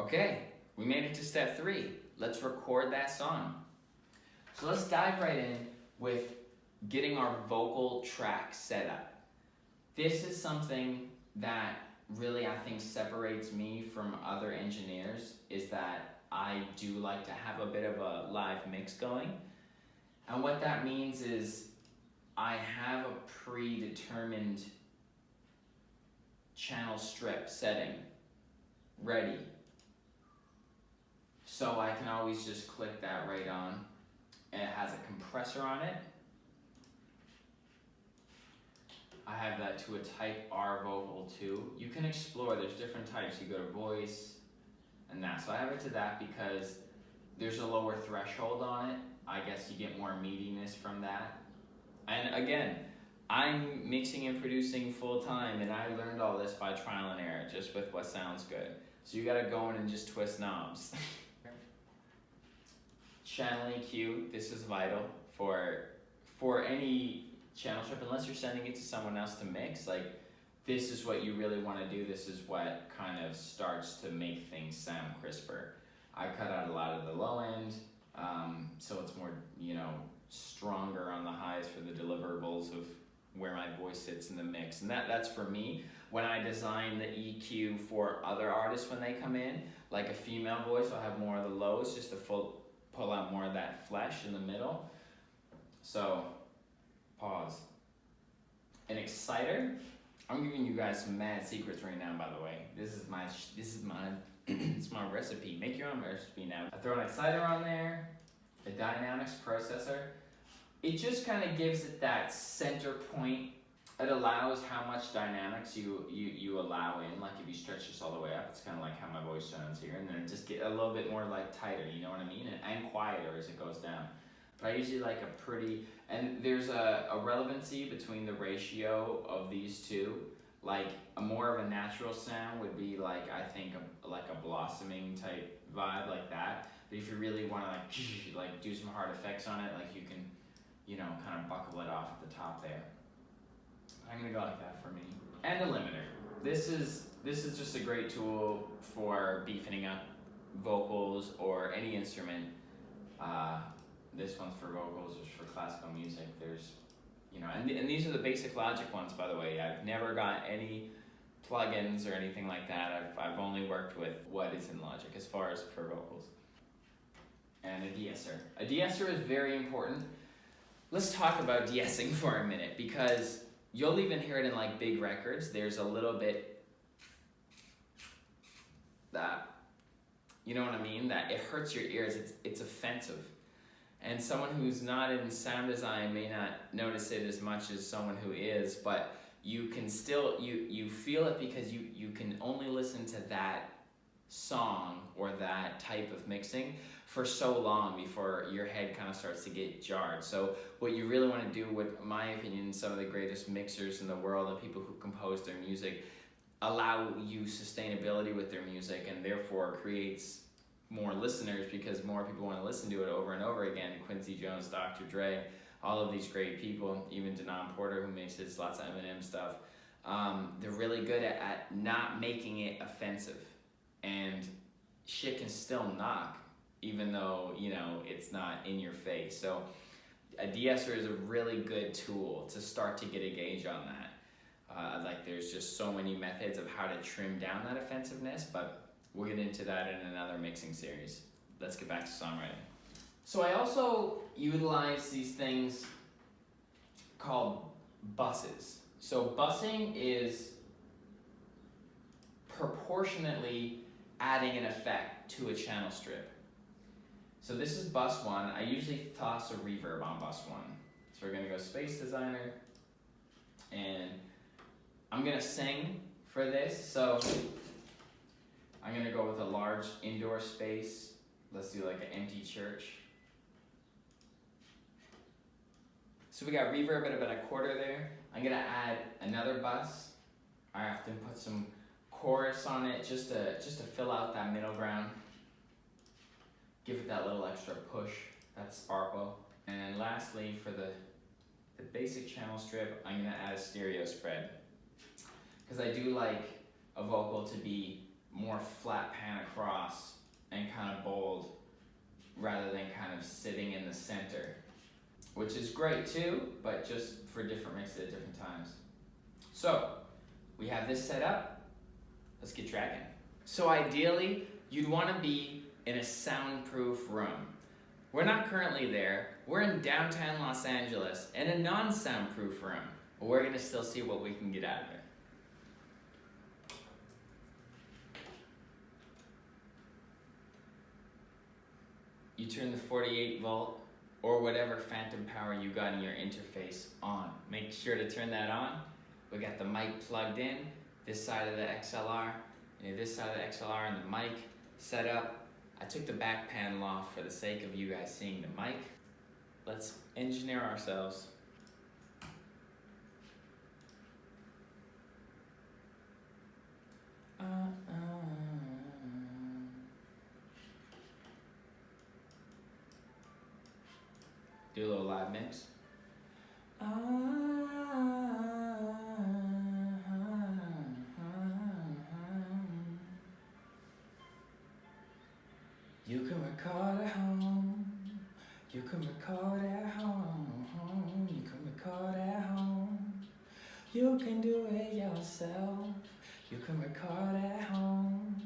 Okay, we made it to step 3. Let's record that song. So let's dive right in with getting our vocal track set up. This is something that really I think separates me from other engineers, is that I do like to have a bit of a live mix going. And what that means is I have a predetermined channel strip setting ready. So I can always just click that right on. And it has a compressor on it. I have that to a type R vocal too. You can explore, there's different types. You go to voice and that. So I have it to that because there's a lower threshold on it. I guess you get more meatiness from that. And again, I'm mixing and producing full time, and I learned all this by trial and error, just with what sounds good. So you gotta go in and just twist knobs. Channel EQ, this is vital for any channel strip, unless you're sending it to someone else to mix. Like, this is what you really want to do. This is what kind of starts to make things sound crisper. I cut out a lot of the low end, so it's more, stronger on the highs for the deliverables of where my voice sits in the mix. And that's for me. When I design the EQ for other artists when they come in, like a female voice, I'll have more of the lows just to pull out more of that flesh in the middle. So, pause. An exciter. I'm giving you guys some mad secrets right now, by the way. This is my it's my recipe. Make your own recipe now. I throw an exciter on there, a dynamics processor. It just kind of gives it that center point. It allows how much dynamics you allow in. Like if you stretch this all the way up, it's kind of like how my voice sounds here, and then just get a little bit more like tighter, you know what I mean? And quieter as it goes down. But I usually like a pretty, and there's a relevancy between the ratio of these two. Like a more of a natural sound would be like, I think like a blossoming type vibe like that. But if you really want to like do some hard effects on it, like you can, kind of buckle it off at the top there. I'm gonna go like that for me. And a limiter. This is just a great tool for beefing up vocals or any instrument. This one's for vocals, just for classical music. There's, and these are the basic Logic ones, by the way. I've never got any plugins or anything like that. I've only worked with what is in Logic as far as for vocals. And a de-esser. A de-esser is very important. Let's talk about de-essing for a minute, because you'll even hear it in like big records. There's a little bit that, you know what I mean? That it hurts your ears. It's offensive. And someone who's not in sound design may not notice it as much as someone who is, but you can still, you feel it because you can only listen to that song or that type of mixing for so long before your head kind of starts to get jarred. So what you really want to do, with my opinion, some of the greatest mixers in the world and people who compose their music, allow you sustainability with their music, and therefore creates more listeners because more people want to listen to it over and over again. Quincy Jones, Dr. Dre, all of these great people, even Denon Porter, who mixes lots of Eminem stuff, they're really good at not making it offensive. And shit can still knock, even though, it's not in your face. So a de-esser is a really good tool to start to get a gauge on that. Like there's just so many methods of how to trim down that offensiveness, but we'll get into that in another mixing series. Let's get back to songwriting. So I also utilize these things called buses. So busing is proportionately adding an effect to a channel strip. So this is bus 1. I usually toss a reverb on bus 1. So we're gonna go Space Designer, and I'm gonna sing for this. So I'm gonna go with a large indoor space. Let's do like an empty church. So we got reverb at about a quarter there. I'm gonna add another bus. I often put some chorus on it just to fill out that middle ground. Give it that little extra push, that sparkle. And then lastly, for the basic channel strip, I'm gonna add a stereo spread. Because I do like a vocal to be more flat pan across and kind of bold rather than kind of sitting in the center, which is great too, but just for different mixes at different times. So we have this set up. Let's get tracking. So ideally, you'd want to be in a soundproof room. We're not currently there. We're in downtown Los Angeles in a non-soundproof room. But we're gonna still see what we can get out of it. You turn the 48 volt or whatever phantom power you got in your interface on. Make sure to turn that on. We got the mic plugged in, this side of the XLR, and this side of the XLR and the mic set up. I took the back panel off for the sake of you guys seeing the mic. Let's engineer ourselves. Do a little live mix. You can record at home. You can record at home. You can record at home. You can do it yourself. You can record at home.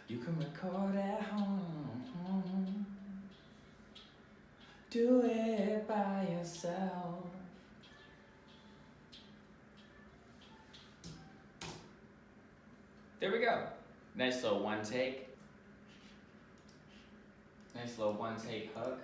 You can record at home. Do it by yourself. There we go. Nice little one take. Nice little one take hook.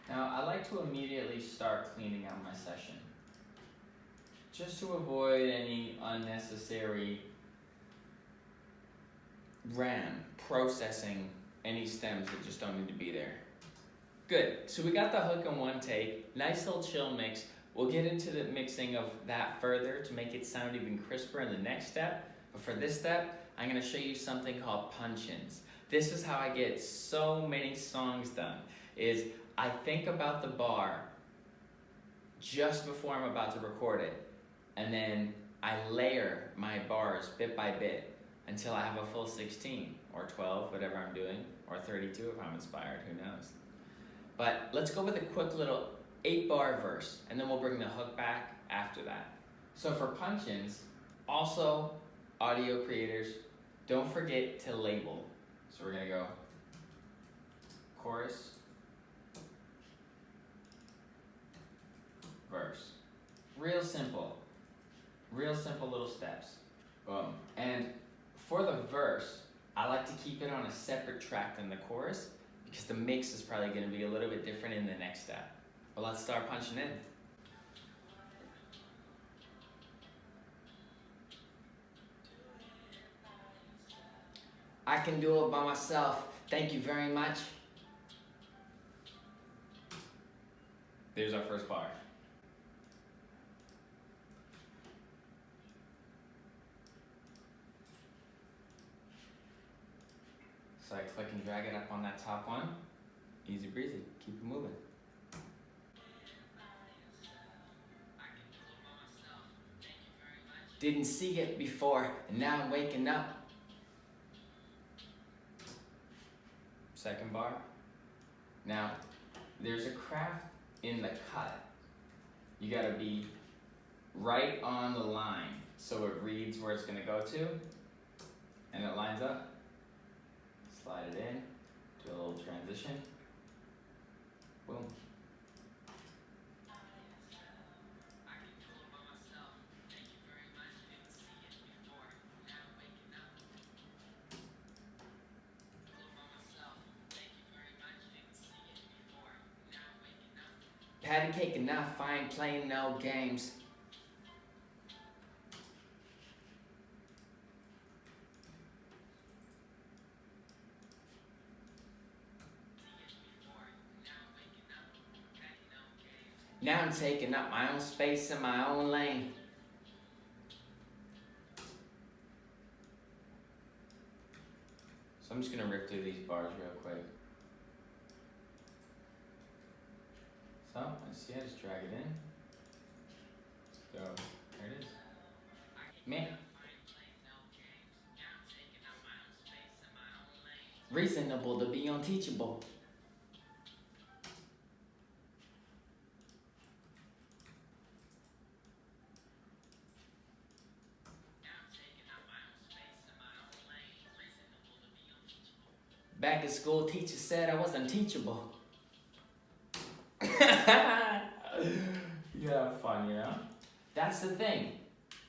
Now I like to immediately start cleaning out my session, just to avoid any unnecessary RAM processing any stems that just don't need to be there. Good, so we got the hook in one take, nice little chill mix. We'll get into the mixing of that further to make it sound even crisper in the next step. But for this step, I'm gonna show you something called punch-ins. This is how I get so many songs done, is I think about the bar just before I'm about to record it, and then I layer my bars bit by bit until I have a full 16 or 12, whatever I'm doing, or 32 if I'm inspired, who knows. But let's go with a quick little 8-bar verse, and then we'll bring the hook back after that. So for punch-ins, also audio creators, don't forget to label. So we're gonna go chorus, verse. Real simple little steps. Boom. And for the verse, I like to keep it on a separate track than the chorus because the mix is probably gonna be a little bit different in the next step. But let's start punching in. I can do it by myself. Thank you very much. There's our first bar. So I click and drag it up on that top one. Easy breezy, keep it moving. Didn't see it before, and now I'm waking up. Second bar. Now, there's a craft in the cut. You gotta be right on the line so it reads where it's gonna go to, and it lines up. Slide it in, do a little transition. Boom. Patty cake enough, I ain't playing no games. Now I'm taking up my own space in my own lane. So I'm just gonna rip through these bars real quick. So, let's see, I just drag it in. So, there it is. Man. Reasonable to be unteachable. Back at school, teacher said I was unteachable. You have fun, you know? That's the thing.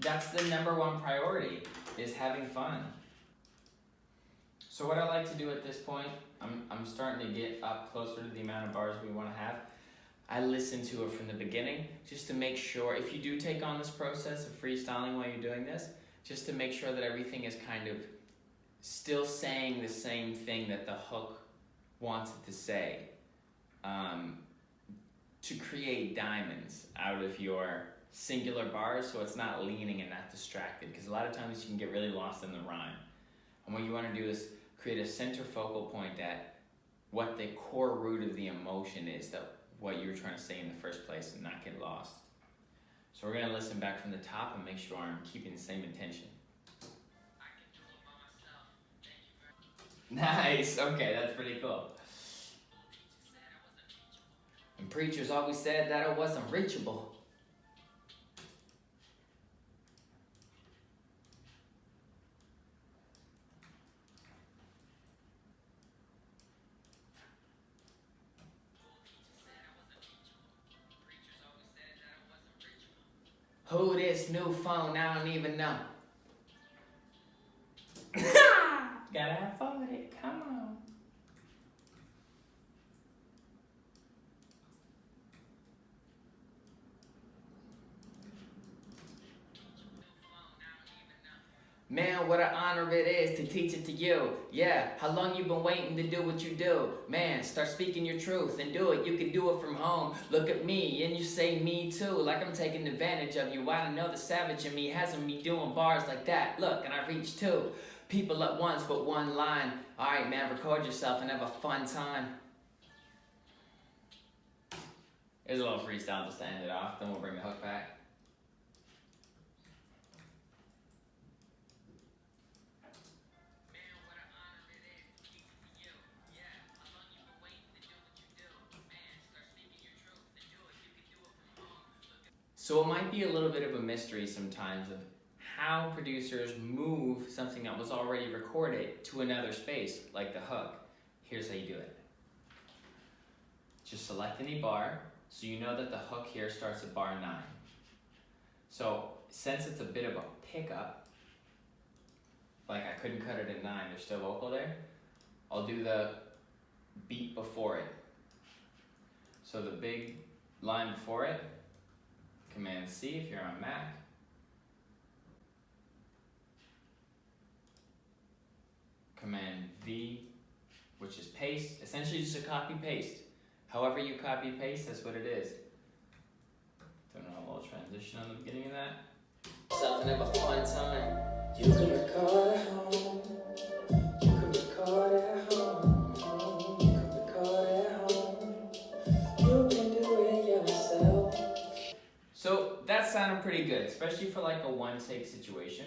That's the #1 priority, is having fun. So what I like to do at this point, I'm starting to get up closer to the amount of bars we want to have. I listen to it from the beginning just to make sure, if you do take on this process of freestyling while you're doing this, just to make sure that everything is kind of still saying the same thing that the hook wants it to say, to create diamonds out of your singular bars, so it's not leaning and not distracted, because a lot of times you can get really lost in the rhyme. And what you want to do is create a center focal point at what the core root of the emotion is, that what you were trying to say in the first place, and not get lost. So we're going to listen back from the top and make sure I'm keeping the same intention. Nice, okay, that's pretty cool. And preachers always said that I wasn't reachable. Who this new phone? I don't even know. Gotta have fun with it, come on. Man, what an honor it is to teach it to you. Yeah, how long you been waiting to do what you do? Man, start speaking your truth and do it. You can do it from home. Look at me and you say me too, like I'm taking advantage of you. I don't know the savage in me hasn't me doing bars like that. Look, and I reach 2 people at once, but 1 line. All right, man, record yourself and have a fun time. Here's a little freestyle just to end it off, then we'll bring the hook back. So it might be a little bit of a mystery sometimes of how producers move something that was already recorded to another space, like the hook. Here's how you do it. Just select any bar, so you know that the hook here starts at bar 9. So since it's a bit of a pickup, like I couldn't cut it at 9, there's still vocal there, I'll do the beat before it. So the big line before it, Command C if you're on Mac. Command V, which is paste. Essentially just a copy paste. However you copy paste, that's what it is. Don't know a little transition on the beginning of that. Yourself and have a fun time. You can record at home. You can record at home. You can record at home. You can do it yourself. So that sounded pretty good, especially for like a 1-take situation.